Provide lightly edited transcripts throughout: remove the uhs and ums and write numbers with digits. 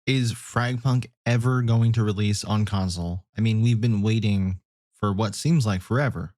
Is FragPunk ever going to release on console? I mean, we've been waiting for what seems like forever.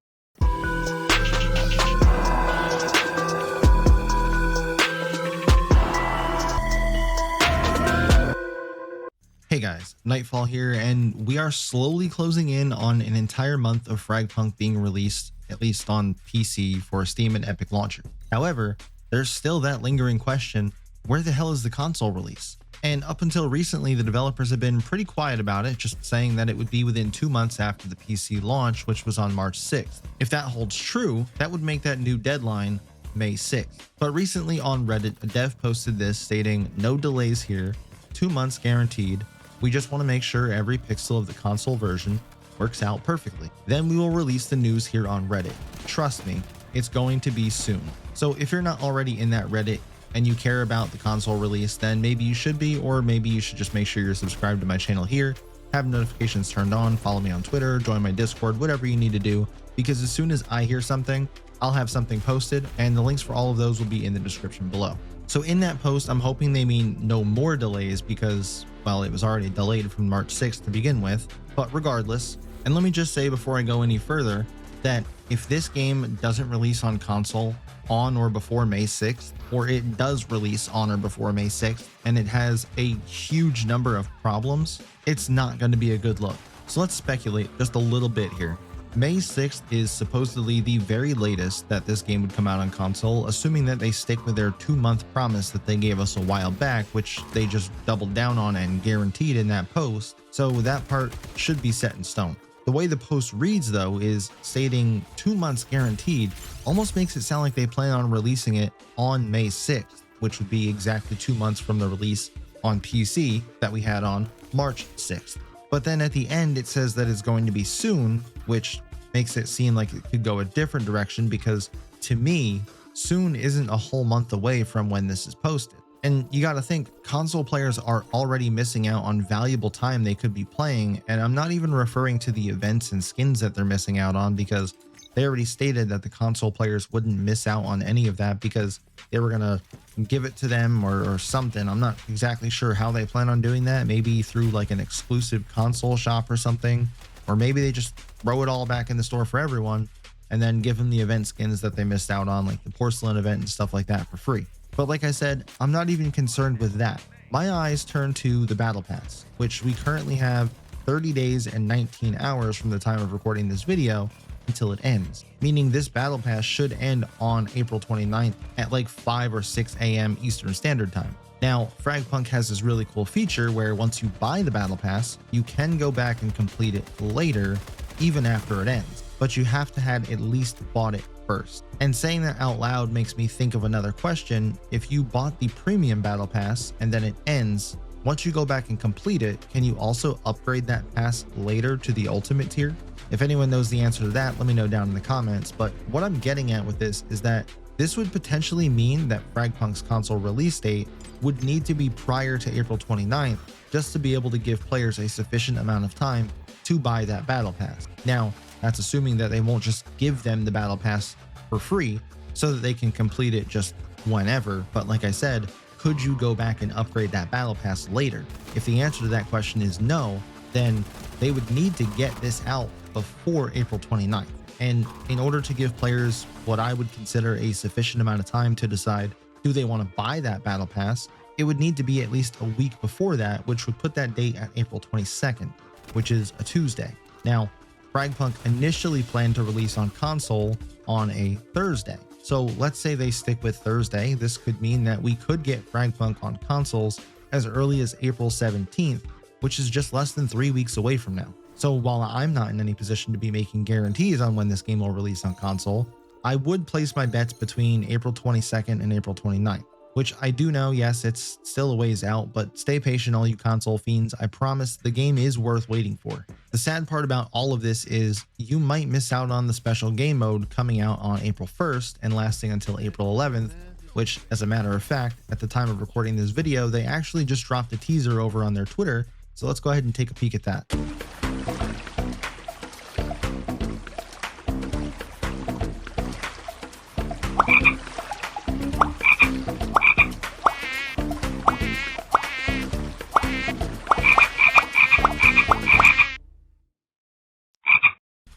Hey guys, Nightfall here, and we are slowly closing in on an entire month of FragPunk being released, at least on PC for Steam and Epic Launcher. However, there's still that lingering question, where the hell is the console release? And up until recently, the developers have been pretty quiet about it, just saying that it would be within 2 months after the PC launch, which was on March 6th. If that holds true, that would make that new deadline May 6th. But recently on Reddit, a dev posted this stating, "No delays here, 2 months guaranteed. We just want to make sure every pixel of the console version works out perfectly. Then we will release the news here on Reddit. Trust me, it's going to be soon." So if you're not already in that Reddit and you care about the console release, then maybe you should be, or maybe you should just make sure you're subscribed to my channel here, have notifications turned on, follow me on Twitter, join my Discord, whatever you need to do, because as soon as I hear something, I'll have something posted, and the links for all of those will be in the description below. So in that post, I'm hoping they mean no more delays because, well, it was already delayed from March 6th to begin with, but regardless, and let me just say before I go any further, that if this game doesn't release on console on or before May 6th, or it does release on or before May 6th, and it has a huge number of problems, it's not going to be a good look. So let's speculate just a little bit here. May 6th is supposedly the very latest that this game would come out on console, assuming that they stick with their 2-month promise that they gave us a while back, which they just doubled down on and guaranteed in that post, so that part should be set in stone. The way the post reads, though, is stating 2 months guaranteed almost makes it sound like they plan on releasing it on May 6th, which would be exactly 2 months from the release on PC that we had on March 6th. But then at the end, it says that it's going to be soon, which makes it seem like it could go a different direction because, to me, soon isn't a whole month away from when this is posted. And you gotta think, console players are already missing out on valuable time they could be playing, and I'm not even referring to the events and skins that they're missing out on because they already stated that the console players wouldn't miss out on any of that because they were gonna give it to them or something. I'm not exactly sure how they plan on doing that, maybe through like an exclusive console shop or something, or maybe they just throw it all back in the store for everyone and then give them the event skins that they missed out on, like the porcelain event and stuff like that, for free. But like I said, I'm not even concerned with that. My eyes turn to the Battle Pass, which we currently have 30 days and 19 hours from the time of recording this video until it ends, meaning this Battle Pass should end on April 29th at like 5 or 6 a.m. Eastern Standard Time. Now, FragPunk has this really cool feature where once you buy the Battle Pass, you can go back and complete it later, even after it ends, but you have to have at least bought it first. And saying that out loud makes me think of another question. If you bought the premium Battle Pass and then it ends, once you go back and complete it, can you also upgrade that pass later to the ultimate tier? If anyone knows the answer to that, let me know down in the comments. But what I'm getting at with this is that this would potentially mean that FragPunk's console release date would need to be prior to April 29th just to be able to give players a sufficient amount of time to buy that Battle Pass. Now, that's assuming that they won't just give them the Battle Pass for free so that they can complete it just whenever. But like I said, could you go back and upgrade that Battle Pass later? If the answer to that question is no, then they would need to get this out before April 29th. And in order to give players what I would consider a sufficient amount of time to decide, do they want to buy that Battle Pass, it would need to be at least a week before that, which would put that date at April 22nd, which is a Tuesday. Now, FragPunk initially planned to release on console on a Thursday. So let's say they stick with Thursday. This could mean that we could get FragPunk on consoles as early as April 17th, which is just less than 3 weeks away from now. So while I'm not in any position to be making guarantees on when this game will release on console, I would place my bets between April 22nd and April 29th. Which I do know, yes, it's still a ways out, but stay patient, all you console fiends. I promise the game is worth waiting for. The sad part about all of this is you might miss out on the special game mode coming out on April 1st and lasting until April 11th, which, as a matter of fact, at the time of recording this video, they actually just dropped a teaser over on their Twitter. So let's go ahead and take a peek at that.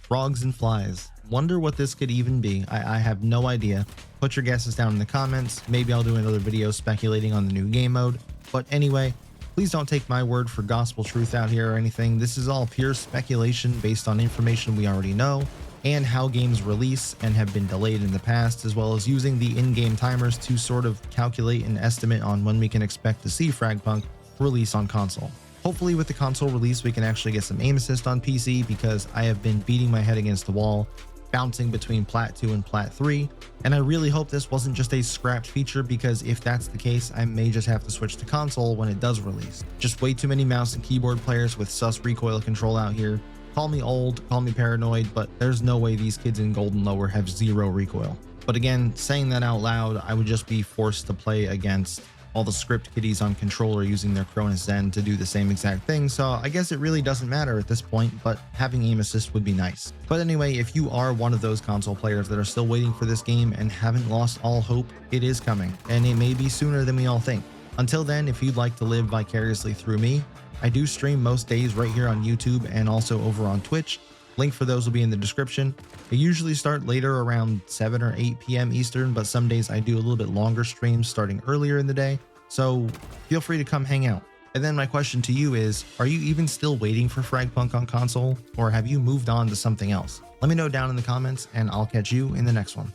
Frogs and flies. Wonder what this could even be. I have no idea. Put your guesses down in the comments. Maybe I'll do another video speculating on the new game mode. But anyway, please don't take my word for gospel truth out here or anything. This is all pure speculation based on information we already know and how games release and have been delayed in the past, as well as using the in-game timers to sort of calculate an estimate on when we can expect to see FragPunk release on console. Hopefully with the console release we can actually get some aim assist on PC, because I have been beating my head against the wall, bouncing between Plat 2 and Plat 3, and I really hope this wasn't just a scrapped feature, because if that's the case I may just have to switch to console when it does release. Just way too many mouse and keyboard players with sus recoil control out here. Call me old, call me paranoid, but there's no way these kids in Golden Lower have zero recoil. But again, saying that out loud, I would just be forced to play against all the script kiddies on controller using their Cronus Zen to do the same exact thing, so I guess it really doesn't matter at this point, but having aim assist would be nice. But anyway, if you are one of those console players that are still waiting for this game and haven't lost all hope, it is coming, and it may be sooner than we all think. Until then, if you'd like to live vicariously through me, I do stream most days right here on YouTube and also over on Twitch. Link for those will be in the description. I usually start later around 7 or 8 p.m. Eastern, but some days I do a little bit longer streams starting earlier in the day, so feel free to come hang out. And then my question to you is, are you even still waiting for FragPunk on console, or have you moved on to something else? Let me know down in the comments and I'll catch you in the next one.